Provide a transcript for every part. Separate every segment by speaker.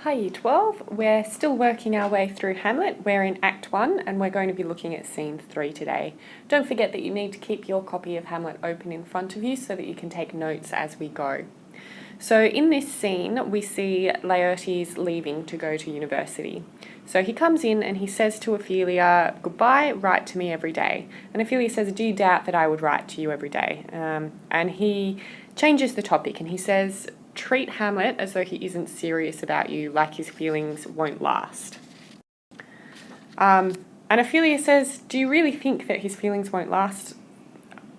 Speaker 1: Hi Year 12, we're still working our way through Hamlet. We're in Act 1 and we're going to be looking at Scene 3 today. Don't forget that you need to keep your copy of Hamlet open in front of you so that you can take notes as we go. So in this scene we see Laertes leaving to go to university. So he comes in and he says to Ophelia, "Goodbye, write to me every day." And Ophelia says, "Do you doubt that I would write to you every day?" And he changes the topic and he says, "Treat Hamlet as though he isn't serious about you, like his feelings won't last." And Ophelia says, "Do you really think that his feelings won't last?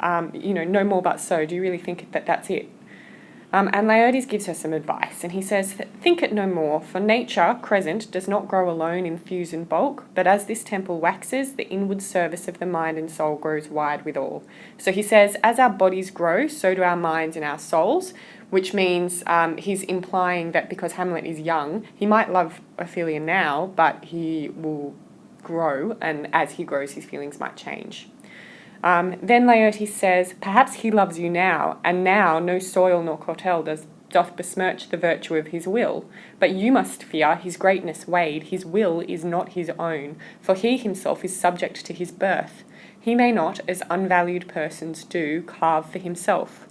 Speaker 1: No more but so. Do you really think that that's it?" And Laertes gives her some advice, and he says, "Think it no more, for nature, crescent, does not grow alone in thews and bulk, but as this temple waxes, the inward service of the mind and soul grows wide withal." So he says, as our bodies grow, so do our minds and our souls, which means he's implying that because Hamlet is young, he might love Ophelia now, but he will grow, and as he grows, his feelings might change. Then Laertes says, "Perhaps he loves you now, and now no soil nor cautel doth besmirch the virtue of his will. But you must fear his greatness weighed, his will is not his own, for he himself is subject to his birth. He may not, as unvalued persons do, carve for himself.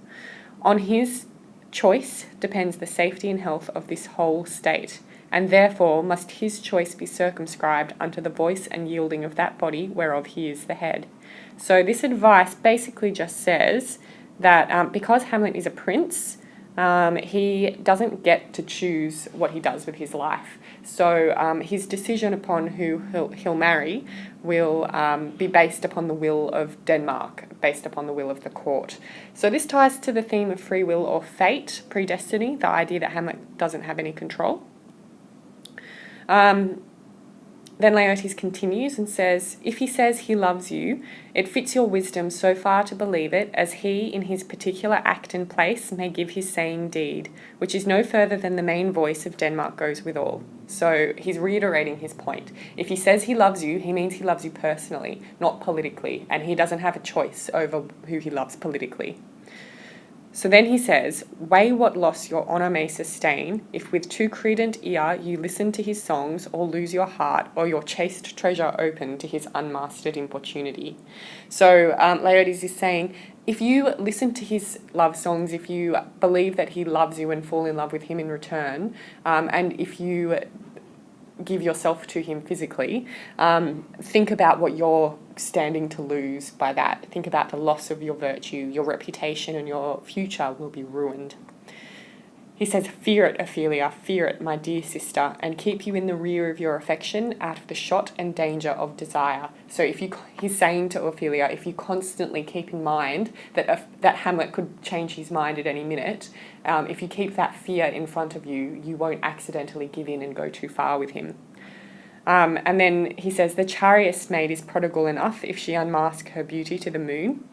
Speaker 1: On his choice depends the safety and health of this whole state, and therefore must his choice be circumscribed unto the voice and yielding of that body whereof he is the head." So this advice basically just says that because Hamlet is a prince, he doesn't get to choose what he does with his life. So his decision upon who he'll marry will be based upon the will of Denmark, based upon the will of the court. So this ties to the theme of free will or fate, predestiny, the idea that Hamlet doesn't have any control. Then Laertes continues and says, "If he says he loves you, it fits your wisdom so far to believe it, as he in his particular act and place may give his saying deed, which is no further than the main voice of Denmark goes withal." So he's reiterating his point. If he says he loves you, he means he loves you personally, not politically, and he doesn't have a choice over who he loves politically. So then he says, "Weigh what loss your honour may sustain, if with too credent ear you listen to his songs, or lose your heart, or your chaste treasure open to his unmastered importunity." So Laertes is saying, if you listen to his love songs, if you believe that he loves you and fall in love with him in return, and if you give yourself to him physically, think about what you're standing to lose by that. Think about the loss of your virtue, your reputation and your future will be ruined. He says, "Fear it, Ophelia, fear it, my dear sister, and keep you in the rear of your affection out of the shot and danger of desire." So he's saying to Ophelia, if you constantly keep in mind that Hamlet could change his mind at any minute, if you keep that fear in front of you, you won't accidentally give in and go too far with him. And then he says, "The chariest maid is prodigal enough if she unmask her beauty to the moon,"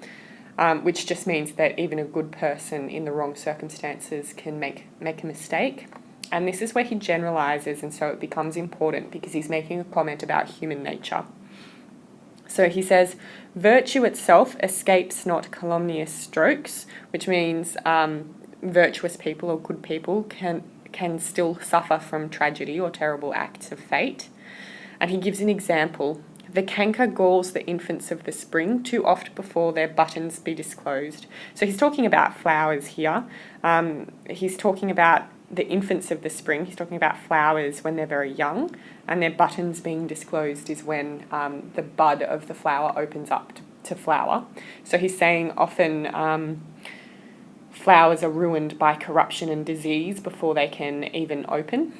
Speaker 1: which just means that even a good person in the wrong circumstances can make a mistake. And this is where he generalises, and so it becomes important because he's making a comment about human nature. So he says, "Virtue itself escapes not calumnious strokes," which means virtuous people or good people can still suffer from tragedy or terrible acts of fate. And he gives an example. "The canker galls the infants of the spring too oft before their buttons be disclosed." So he's talking about flowers here. He's talking about the infants of the spring. He's talking about flowers when they're very young, and their buttons being disclosed is when the bud of the flower opens up to flower. So he's saying often flowers are ruined by corruption and disease before they can even open.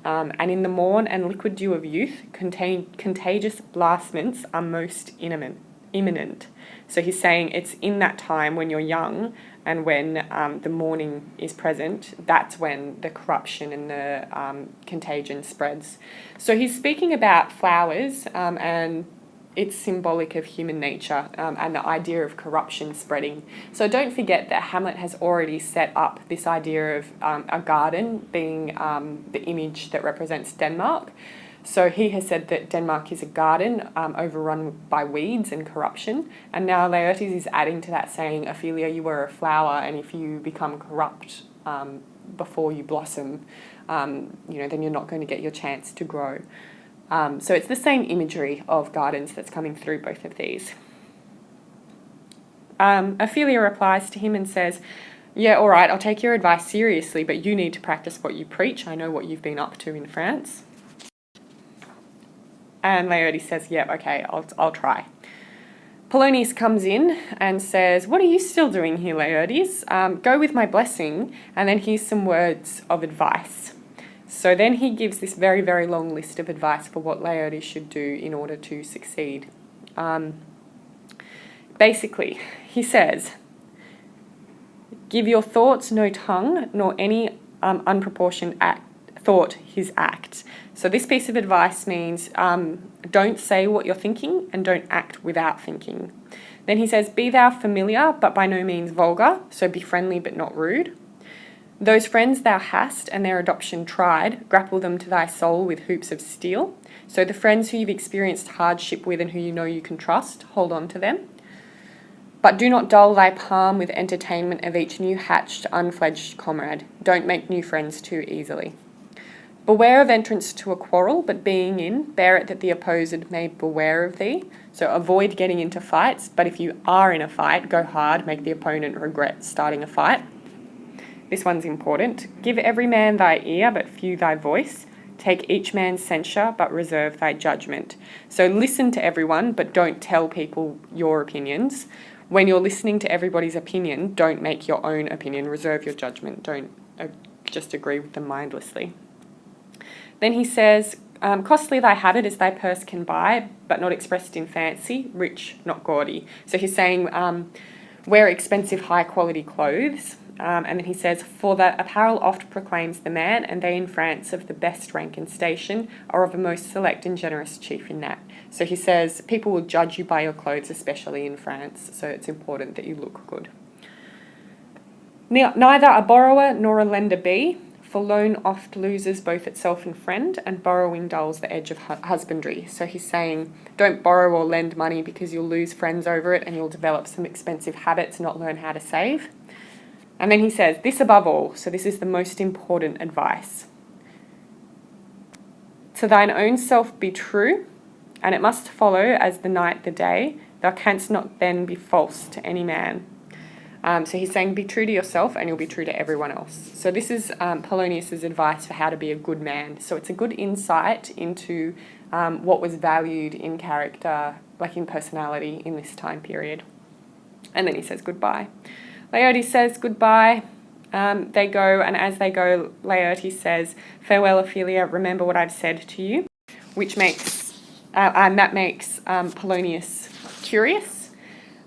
Speaker 1: And in the morn and liquid dew of youth, contagious blastments are most imminent. So he's saying it's in that time when you're young and when the morning is present, that's when the corruption and the contagion spreads. So he's speaking about flowers and it's symbolic of human nature and the idea of corruption spreading. So don't forget that Hamlet has already set up this idea of a garden being the image that represents Denmark. So he has said that Denmark is a garden overrun by weeds and corruption, and now Laertes is adding to that saying, "Ophelia, you were a flower, and if you become corrupt, before you blossom, then you're not going to get your chance to grow. So it's the same imagery of gardens that's coming through both of these. Ophelia replies to him and says, yeah, all right, I'll take your advice seriously, but you need to practice what you preach. I know what you've been up to in France. And Laertes says, yeah, okay, I'll try. Polonius comes in and says, what are you still doing here, Laertes? Go with my blessing, and then here's some words of advice. So then he gives this very, very long list of advice for what Laertes should do in order to succeed. Basically, he says, give your thoughts no tongue, nor any unproportioned thought his act. So this piece of advice means don't say what you're thinking and don't act without thinking. Then he says, be thou familiar, but by no means vulgar, so be friendly but not rude. Those friends thou hast and their adoption tried, grapple them to thy soul with hoops of steel. So the friends who you've experienced hardship with and who you know you can trust, hold on to them. But do not dull thy palm with entertainment of each new hatched, unfledged comrade. Don't make new friends too easily. Beware of entrance to a quarrel, but being in, bear it that the opposed may beware of thee. So avoid getting into fights, but if you are in a fight, go hard, make the opponent regret starting a fight. This one's important. Give every man thy ear, but few thy voice. Take each man's censure, but reserve thy judgment. So listen to everyone, but don't tell people your opinions. When you're listening to everybody's opinion, don't make your own opinion. Reserve your judgment. Don't just agree with them mindlessly. Then he says, costly thy habit as thy purse can buy, but not expressed in fancy, rich, not gaudy. So he's saying, wear expensive, high-quality clothes. And then he says, for that apparel oft proclaims the man, and they in France of the best rank and station are of a most select and generous chief in that. So he says, people will judge you by your clothes, especially in France, so it's important that you look good. Neither a borrower nor a lender be, for loan oft loses both itself and friend, and borrowing dulls the edge of husbandry. So he's saying, don't borrow or lend money because you'll lose friends over it and you'll develop some expensive habits and not learn how to save. And then he says, this above all, so this is the most important advice. To thine own self be true, and it must follow as the night the day. Thou canst not then be false to any man. So he's saying, be true to yourself and you'll be true to everyone else. So this is Polonius's advice for how to be a good man. So it's a good insight into what was valued in character, like in personality in this time period. And then he says goodbye. Laertes says goodbye. They go, and as they go, Laertes says, farewell, Ophelia, remember what I've said to you, which makes, that makes Polonius curious.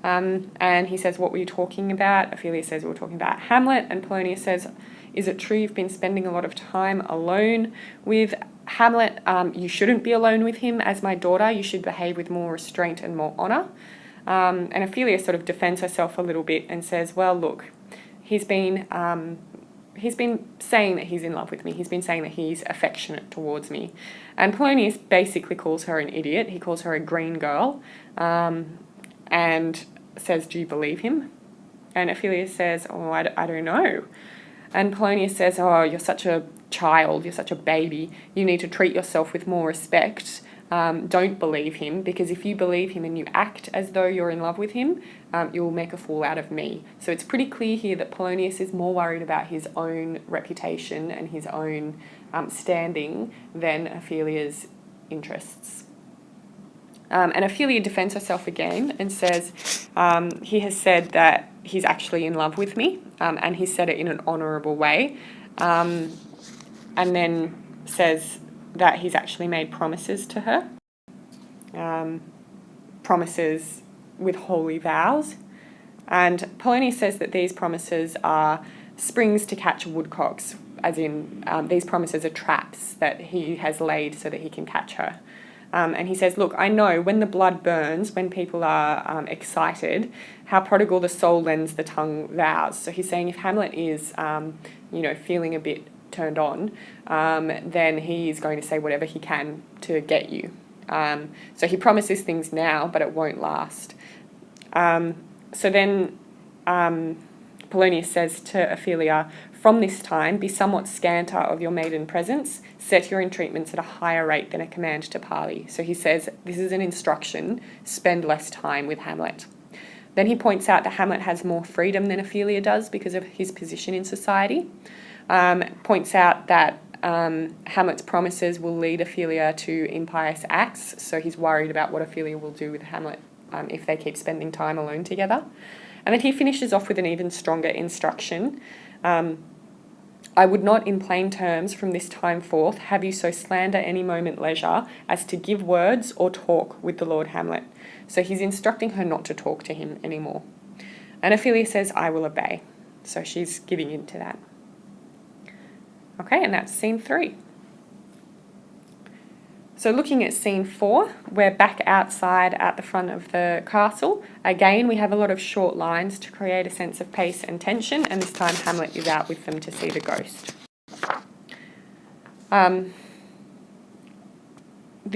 Speaker 1: And he says, what were you talking about? Ophelia says, we were talking about Hamlet. And Polonius says, is it true you've been spending a lot of time alone with Hamlet? You shouldn't be alone with him as my daughter. You should behave with more restraint and more honour. And Ophelia sort of defends herself a little bit and says, well, look, he's been saying that he's in love with me. He's been saying that he's affectionate towards me. And Polonius basically calls her an idiot. He calls her a green girl and says, do you believe him? And Ophelia says, oh, I don't know. And Polonius says, oh, you're such a child, you're such a baby. You need to treat yourself with more respect. Don't believe him, because if you believe him and you act as though you're in love with him, you'll make a fool out of me. So it's pretty clear here that Polonius is more worried about his own reputation and his own standing than Ophelia's interests. And Ophelia defends herself again and says, he has said that he's actually in love with me, and he said it in an honourable way, and then says that he's actually made promises to her, promises with holy vows. And Polonius says that these promises are springs to catch woodcocks, as in these promises are traps that he has laid so that he can catch her. And he says, look, I know when the blood burns, when people are excited, how prodigal the soul lends the tongue vows. So he's saying if Hamlet is, feeling a bit turned on, then he's going to say whatever he can to get you. So he promises things now, but it won't last. So then Polonius says to Ophelia, From this time, be somewhat scanter of your maiden presence, set your entreatments at a higher rate than a command to parley. So he says, this is an instruction, spend less time with Hamlet. Then he points out that Hamlet has more freedom than Ophelia does because of his position in society. Points out that Hamlet's promises will lead Ophelia to impious acts, so he's worried about what Ophelia will do with Hamlet if they keep spending time alone together. And then he finishes off with an even stronger instruction. I would not, in plain terms, from this time forth, have you so slander any moment leisure as to give words or talk with the Lord Hamlet. So he's instructing her not to talk to him anymore. And Ophelia says, I will obey. So she's giving in to that. Okay, and that's scene 3. So looking at scene 4, we're back outside at the front of the castle. Again, we have a lot of short lines to create a sense of pace and tension, and this time Hamlet is out with them to see the ghost. The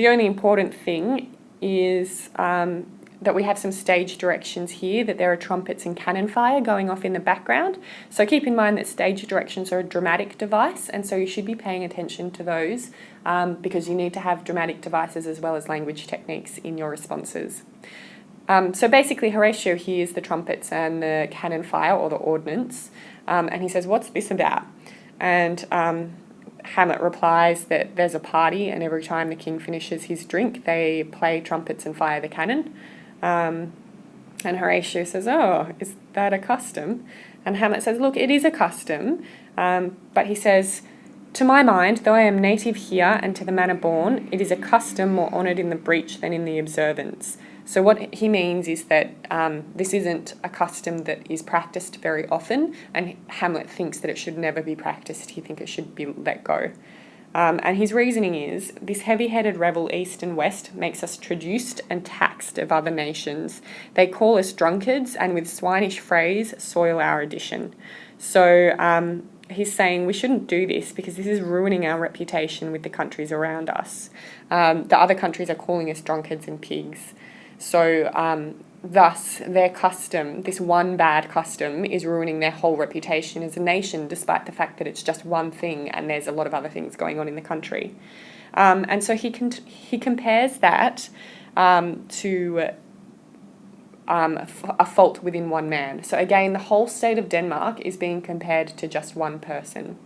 Speaker 1: only important thing is that we have some stage directions here, that there are trumpets and cannon fire going off in the background. So keep in mind that stage directions are a dramatic device, and so you should be paying attention to those because you need to have dramatic devices as well as language techniques in your responses. So basically Horatio hears the trumpets and the cannon fire, or the ordnance, and he says, what's this about? And Hamlet replies that there's a party, and every time the king finishes his drink, they play trumpets and fire the cannon. And Horatio says, oh, is that a custom? And Hamlet says, look, it is a custom, but he says, to my mind, though I am native here and to the manner born, it is a custom more honoured in the breach than in the observance. So what he means is that this isn't a custom that is practised very often, and Hamlet thinks that it should never be practised. He thinks it should be let go. And his reasoning is, this heavy-headed rebel east and west makes us traduced and taxed of other nations. They call us drunkards and with swinish phrase soil our edition. So he's saying we shouldn't do this because this is ruining our reputation with the countries around us. The other countries are calling us drunkards and pigs. So thus, their custom, this one bad custom, is ruining their whole reputation as a nation, despite the fact that it's just one thing and there's a lot of other things going on in the country. And so he compares that to a fault within one man. So again, the whole state of Denmark is being compared to just one person.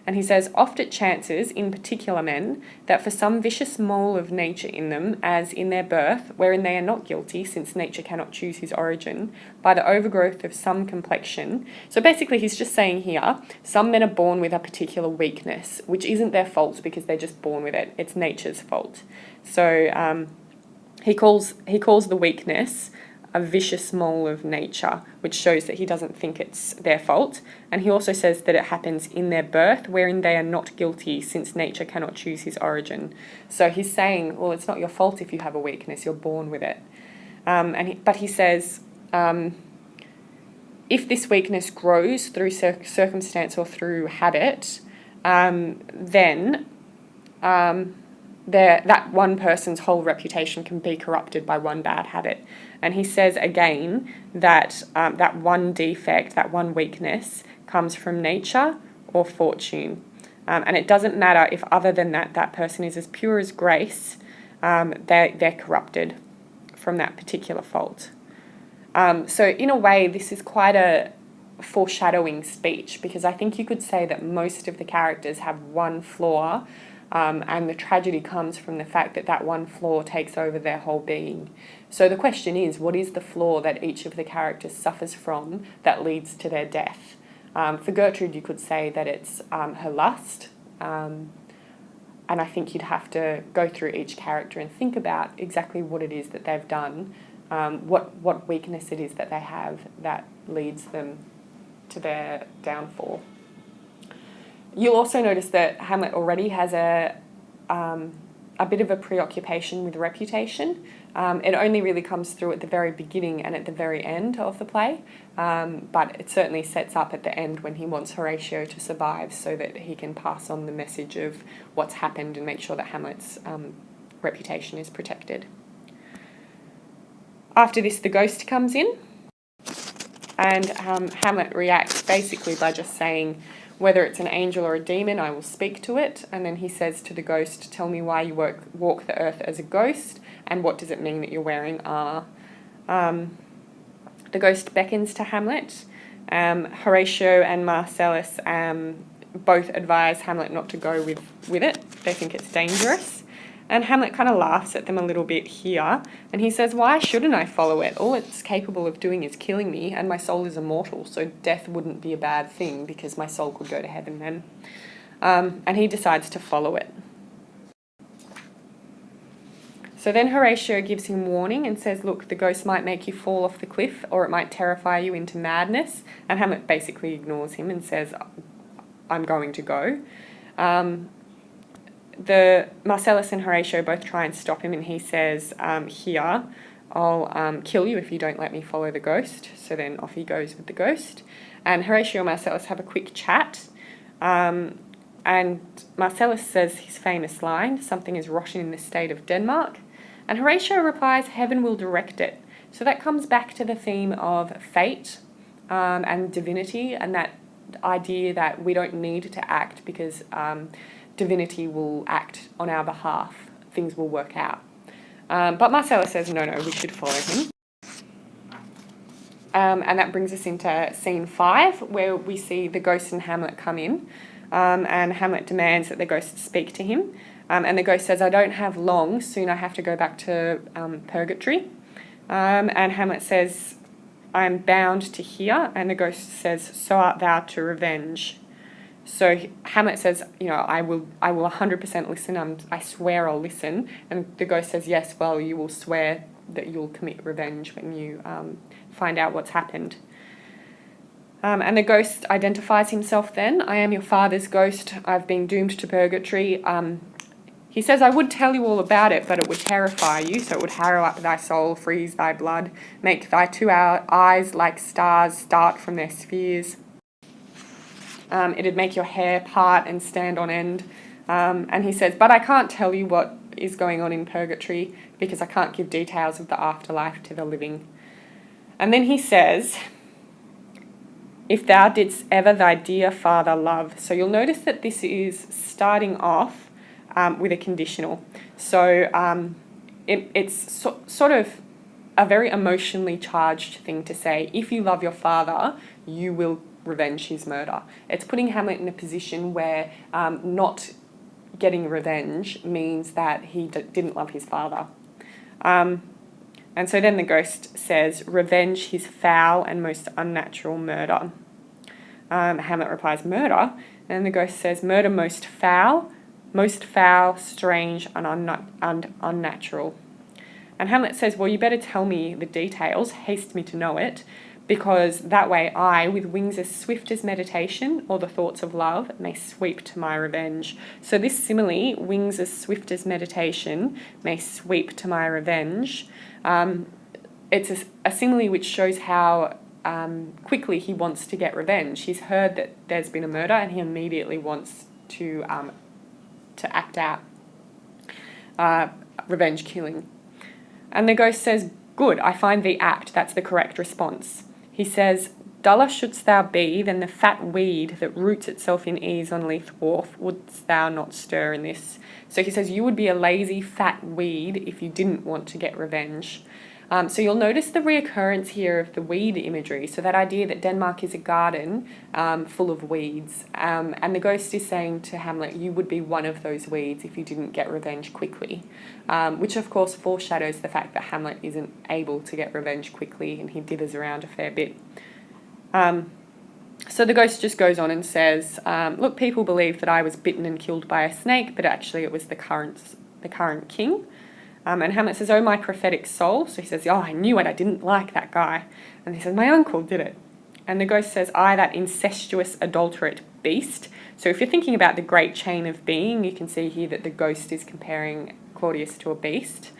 Speaker 1: And he says, oft it chances, in particular men, that for some vicious mole of nature in them, as in their birth, wherein they are not guilty, since nature cannot choose his origin, by the overgrowth of some complexion. So basically he's just saying here, some men are born with a particular weakness, which isn't their fault because they're just born with it. It's nature's fault. So he calls the weakness a vicious mole of nature, which shows that he doesn't think it's their fault. And he also says that it happens in their birth, wherein they are not guilty, since nature cannot choose his origin. So he's saying, well, it's not your fault if you have a weakness, you're born with it. But he says, if this weakness grows through circumstance or through habit, then that one person's whole reputation can be corrupted by one bad habit. And he says again that that one defect, that one weakness, comes from nature or fortune. And it doesn't matter if other than that person is as pure as grace, they're corrupted from that particular fault. So in a way, this is quite a foreshadowing speech, because I think you could say that most of the characters have one flaw, and the tragedy comes from the fact that that one flaw takes over their whole being. So the question is, what is the flaw that each of the characters suffers from that leads to their death? For Gertrude, you could say that it's her lust, and I think you'd have to go through each character and think about exactly what it is that they've done, what weakness it is that they have that leads them to their downfall. You'll also notice that Hamlet already has a bit of a preoccupation with reputation. It only really comes through at the very beginning and at the very end of the play, but it certainly sets up at the end when he wants Horatio to survive so that he can pass on the message of what's happened and make sure that Hamlet's reputation is protected. After this, the ghost comes in, and Hamlet reacts basically by just saying, Whether it's an angel or a demon, I will speak to it. And then he says to the ghost, tell me why you walk the earth as a ghost, and what does it mean that you're wearing armour. The ghost beckons to Hamlet. Horatio and Marcellus both advise Hamlet not to go with it. They think it's dangerous. And Hamlet kind of laughs at them a little bit here, and he says, why shouldn't I follow it? All it's capable of doing is killing me, and my soul is immortal, so death wouldn't be a bad thing because my soul could go to heaven then. And he decides to follow it. So then Horatio gives him warning and says, look, the ghost might make you fall off the cliff, or it might terrify you into madness. And Hamlet basically ignores him and says, I'm going to go. The Marcellus and Horatio both try and stop him, and he says, here, I'll kill you if you don't let me follow the ghost. So then off he goes with the ghost. And Horatio and Marcellus have a quick chat. And Marcellus says his famous line, something is rotten in the state of Denmark. And Horatio replies, heaven will direct it. So that comes back to the theme of fate and divinity, and that idea that we don't need to act because divinity will act on our behalf. Things will work out. But Marcellus says, no, we should follow him. And that brings us into scene 5, where we see the ghost and Hamlet come in. And Hamlet demands that the ghost speak to him. And the ghost says, I don't have long, soon I have to go back to purgatory. And Hamlet says, I am bound to hear. And the ghost says, so art thou to revenge. So Hamlet says, I will 100% listen. I swear I'll listen. And the ghost says, yes, well, you will swear that you'll commit revenge when you find out what's happened. And the ghost identifies himself then. I am your father's ghost. I've been doomed to purgatory. He says, I would tell you all about it, but it would terrify you. So it would harrow up thy soul, freeze thy blood, make thy 2 eyes like stars start from their spheres. It'd make your hair part and stand on end. And he says, but I can't tell you what is going on in purgatory because I can't give details of the afterlife to the living. And then he says, if thou didst ever thy dear father love. So you'll notice that this is starting off with a conditional. So it's sort of a very emotionally charged thing to say. If you love your father, you will revenge his murder. It's putting Hamlet in a position where not getting revenge means that he didn't love his father. And so then the ghost says, revenge his foul and most unnatural murder. Hamlet replies, murder? And the ghost says, murder most foul, strange, and unnatural. And Hamlet says, well, you better tell me the details, haste me to know it, because that way I, with wings as swift as meditation or the thoughts of love, may sweep to my revenge. So this simile, wings as swift as meditation, may sweep to my revenge, it's a simile which shows how quickly he wants to get revenge. He's heard that there's been a murder and he immediately wants to act out revenge killing. And the ghost says, good, I find thee apt, that's the correct response. He says, duller shouldst thou be than the fat weed that roots itself in ease on Leith Wharf, wouldst thou not stir in this. So he says, you would be a lazy fat weed if you didn't want to get revenge. So you'll notice the reoccurrence here of the weed imagery, so that idea that Denmark is a garden full of weeds. And the ghost is saying to Hamlet, you would be one of those weeds if you didn't get revenge quickly, which of course foreshadows the fact that Hamlet isn't able to get revenge quickly and he dithers around a fair bit. So the ghost just goes on and says, look, people believe that I was bitten and killed by a snake, but actually it was the current king. And Hamlet says, oh, my prophetic soul. So he says, oh, I knew it. I didn't like that guy. And he says, my uncle did it. And the ghost says, I, that incestuous, adulterate beast. So if you're thinking about the great chain of being, you can see here that the ghost is comparing Claudius to a beast.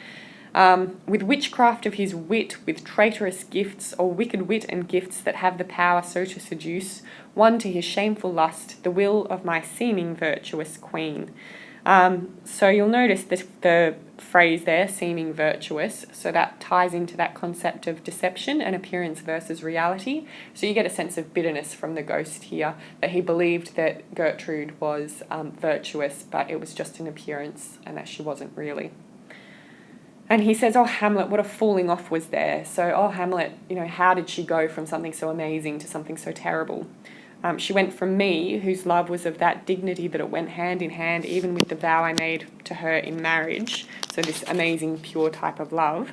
Speaker 1: With witchcraft of his wit, with traitorous gifts, or wicked wit and gifts that have the power so to seduce, one to his shameful lust, the will of my seeming virtuous queen. So you'll notice the phrase there, seeming virtuous, so that ties into that concept of deception and appearance versus reality. So you get a sense of bitterness from the ghost here, that he believed that Gertrude was virtuous, but it was just an appearance and that she wasn't really. And he says, oh, Hamlet, what a falling off was there. So, oh, Hamlet, how did she go from something so amazing to something so terrible? She went from me, whose love was of that dignity that it went hand in hand, even with the vow I made to her in marriage, so this amazing, pure type of love,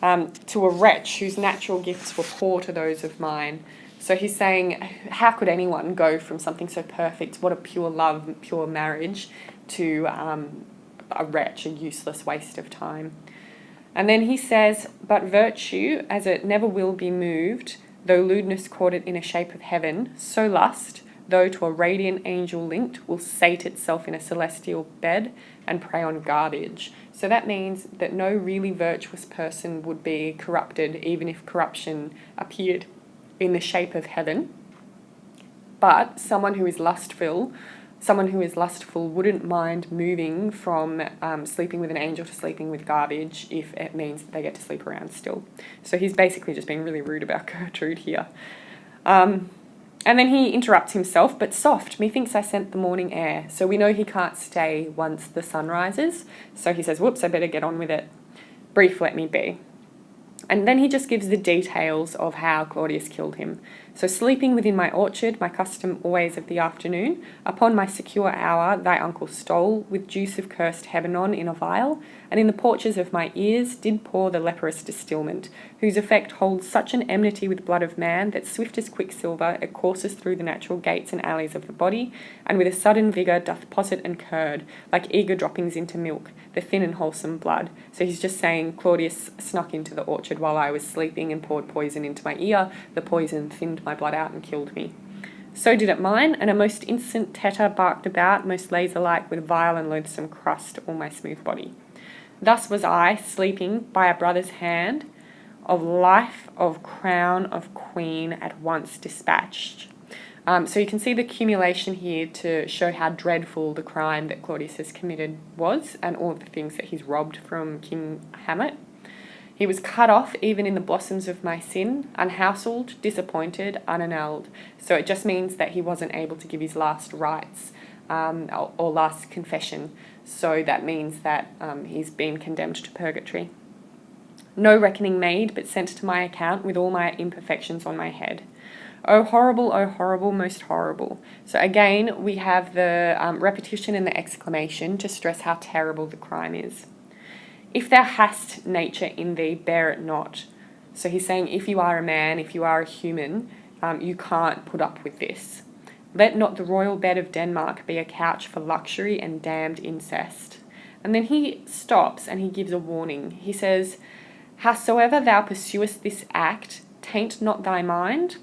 Speaker 1: to a wretch whose natural gifts were poor to those of mine. So he's saying, how could anyone go from something so perfect, what a pure love, pure marriage, to a wretch, a useless waste of time? And then he says, but virtue, as it never will be moved, though lewdness caught it in a shape of heaven, so lust, though to a radiant angel linked, will sate itself in a celestial bed and prey on garbage. So that means that no really virtuous person would be corrupted, even if corruption appeared in the shape of heaven. But someone who is lustful wouldn't mind moving from sleeping with an angel to sleeping with garbage if it means that they get to sleep around still. So he's basically just being really rude about Gertrude here. And then he interrupts himself, but soft, methinks I scent the morning air. So we know he can't stay once the sun rises. So he says, whoops, I better get on with it. Brief let me be. And then he just gives the details of how Claudius killed him. So sleeping within my orchard, my custom always of the afternoon, upon my secure hour thy uncle stole, with juice of cursed Hebanon in a vial, and in the porches of my ears did pour the leprous distilment, whose effect holds such an enmity with blood of man, that swift as quicksilver it courses through the natural gates and alleys of the body, and with a sudden vigour doth posset and curd, like eager droppings into milk, the thin and wholesome blood. So he's just saying Claudius snuck into the orchard while I was sleeping and poured poison into my ear. The poison thinned my blood out and killed me. So did it mine, and a most instant tetter barked about, most laser-like with vile and loathsome crust all my smooth body. Thus was I, sleeping by a brother's hand, of life, of crown, of queen, at once dispatched. So you can see the accumulation here to show how dreadful the crime that Claudius has committed was, and all of the things that he's robbed from King Hamlet. He was cut off even in the blossoms of my sin, unhouseled, disappointed, unannulled. So it just means that he wasn't able to give his last rites or last confession. So that means that he's been condemned to purgatory. No reckoning made, but sent to my account with all my imperfections on my head. Oh horrible, most horrible. So again, we have the repetition and the exclamation to stress how terrible the crime is. If thou hast nature in thee, bear it not. So he's saying if you are a man, if you are a human, you can't put up with this. Let not the royal bed of Denmark be a couch for luxury and damned incest. And then he stops and he gives a warning. He says, howsoever thou pursuest this act, taint not thy mind,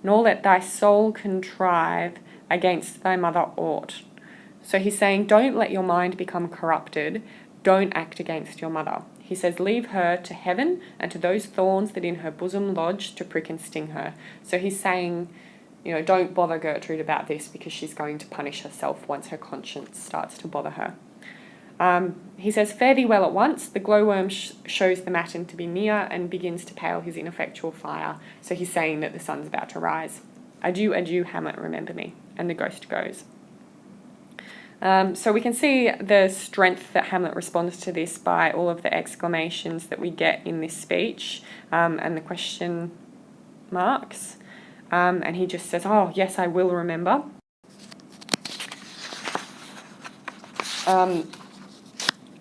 Speaker 1: nor let thy soul contrive against thy mother aught. So he's saying, don't let your mind become corrupted. Don't act against your mother. He says, leave her to heaven and to those thorns that in her bosom lodge to prick and sting her. So he's saying, don't bother Gertrude about this because she's going to punish herself once her conscience starts to bother her. He says, fare thee well at once. The glowworm shows the matin to be near and begins to pale his ineffectual fire. So he's saying that the sun's about to rise. Adieu, adieu, Hamlet, remember me. And the ghost goes. So we can see the strength that Hamlet responds to this by all of the exclamations that we get in this speech and the question marks. And he just says, oh, yes, I will remember.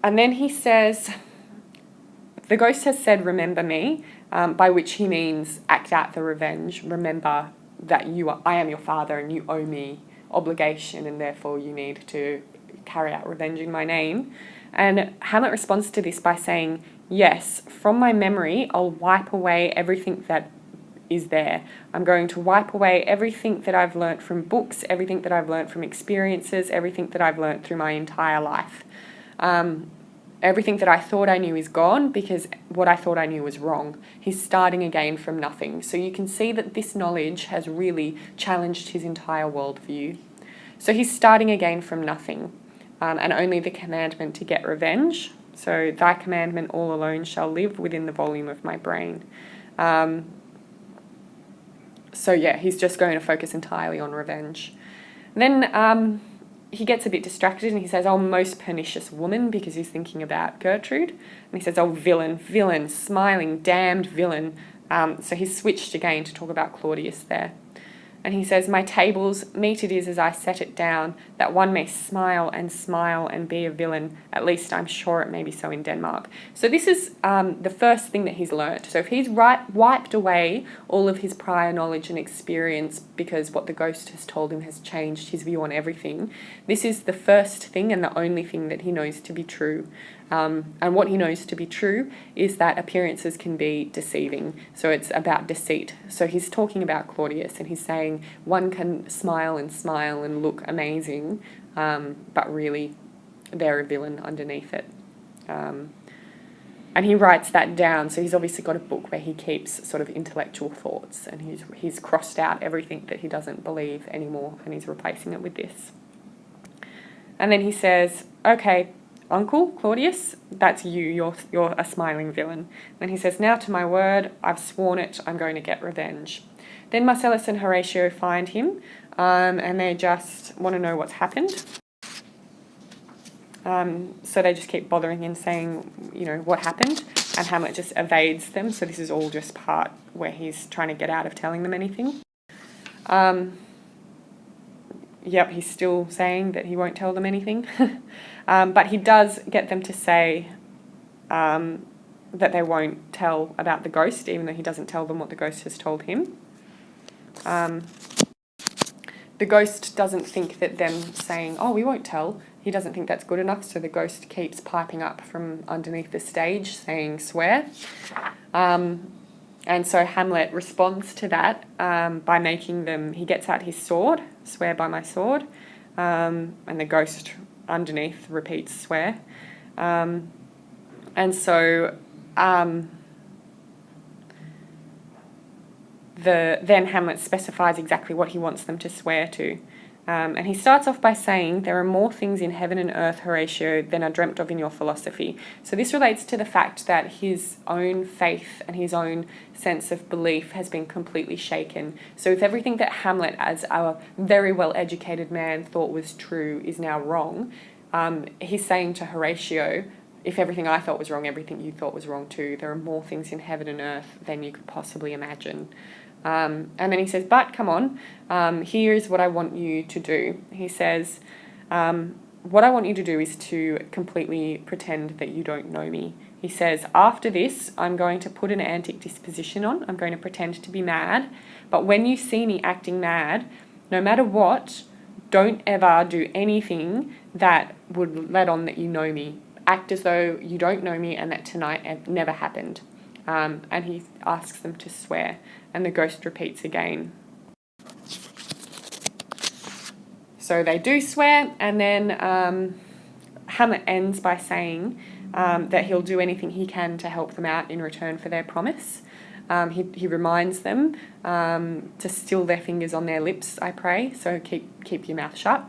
Speaker 1: And then he says, the ghost has said, remember me, by which he means act out the revenge. Remember that I am your father and you owe me obligation, and therefore you need to carry out revenge in my name. And Hamlet responds to this by saying, yes, from my memory, I'll wipe away everything that is there. I'm going to wipe away everything that I've learnt from books, everything that I've learnt from experiences, everything that I've learnt through my entire life. Everything that I thought I knew is gone because what I thought I knew was wrong. He's starting again from nothing. So you can see that this knowledge has really challenged his entire worldview. So he's starting again from nothing, and only the commandment to get revenge. So thy commandment all alone shall live within the volume of my brain. So yeah, he's just going to focus entirely on revenge. And then he gets a bit distracted and he says, oh, most pernicious woman, because he's thinking about Gertrude. And he says, oh, villain, villain, smiling, damned villain. So he's switched again to talk about Claudius there. And he says, my tables, meet it is as I set it down, that one may smile and be a villain. At least I'm sure it may be so in Denmark. So this is the first thing that he's learnt. So if he's wiped away all of his prior knowledge and experience because what the ghost has told him has changed his view on everything, this is the first thing and the only thing that he knows to be true. And what he knows to be true is that appearances can be deceiving. So it's about deceit. So he's talking about Claudius and he's saying one can smile and look amazing, but really they're a villain underneath it. And he writes that down. So he's obviously got a book where he keeps sort of intellectual thoughts, and he's crossed out everything that he doesn't believe anymore and he's replacing it with this. And then he says, okay, Uncle Claudius, that's you. You're a smiling villain. Then he says, now to my word, I've sworn it, I'm going to get revenge. Then Marcellus and Horatio find him, and they just want to know what's happened. So they just keep bothering him, saying, what happened, and Hamlet just evades them. So this is all just part where he's trying to get out of telling them anything. Yep, he's still saying that he won't tell them anything. But he does get them to say that they won't tell about the ghost, even though he doesn't tell them what the ghost has told him. The ghost doesn't think that them saying, oh, we won't tell, he doesn't think that's good enough, so the ghost keeps piping up from underneath the stage saying, swear. And so Hamlet responds to that by making them, he gets out his sword, swear by my sword, and the ghost underneath repeats swear. And so then Hamlet specifies exactly what he wants them to swear to. And he starts off by saying, there are more things in heaven and earth, Horatio, than are dreamt of in your philosophy. So this relates to the fact that his own faith and his own sense of belief has been completely shaken. So if everything that Hamlet, as a very well-educated man, thought was true is now wrong, he's saying to Horatio, if everything I thought was wrong, everything you thought was wrong too. There are more things in heaven and earth than you could possibly imagine. And then he says, but come on, here's what I want you to do. He says, what I want you to do is to completely pretend that you don't know me. He says, after this, I'm going to put an antic disposition on. I'm going to pretend to be mad. But when you see me acting mad, no matter what, don't ever do anything that would let on that you know me. Act as though you don't know me and that tonight never happened. And he asks them to swear, and the ghost repeats again. So they do swear, and then Hamlet ends by saying that he'll do anything he can to help them out in return for their promise. He reminds them to still their fingers on their lips, I pray, so keep your mouth shut.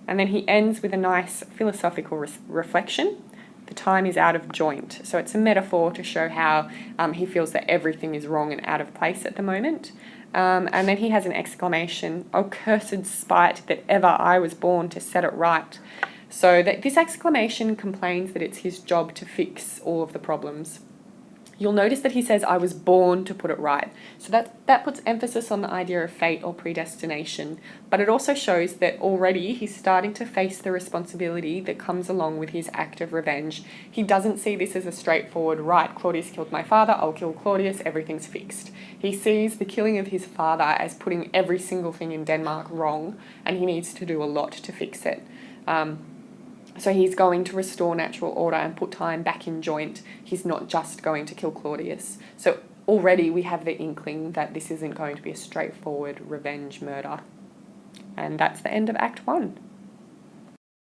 Speaker 1: And then he ends with a nice philosophical reflection. The time is out of joint. So it's a metaphor to show how he feels that everything is wrong and out of place at the moment. And then he has an exclamation, "O cursed spite that ever I was born to set it right." So that this exclamation complains that it's his job to fix all of the problems. You'll notice that he says, I was born to put it right. So that puts emphasis on the idea of fate or predestination. But it also shows that already he's starting to face the responsibility that comes along with his act of revenge. He doesn't see this as a straightforward, right, Claudius killed my father, I'll kill Claudius, everything's fixed. He sees the killing of his father as putting every single thing in Denmark wrong, and he needs to do a lot to fix it. So he's going to restore natural order and put time back in joint. He's not just going to kill Claudius. So already we have the inkling that this isn't going to be a straightforward revenge murder. And that's the end of Act 1.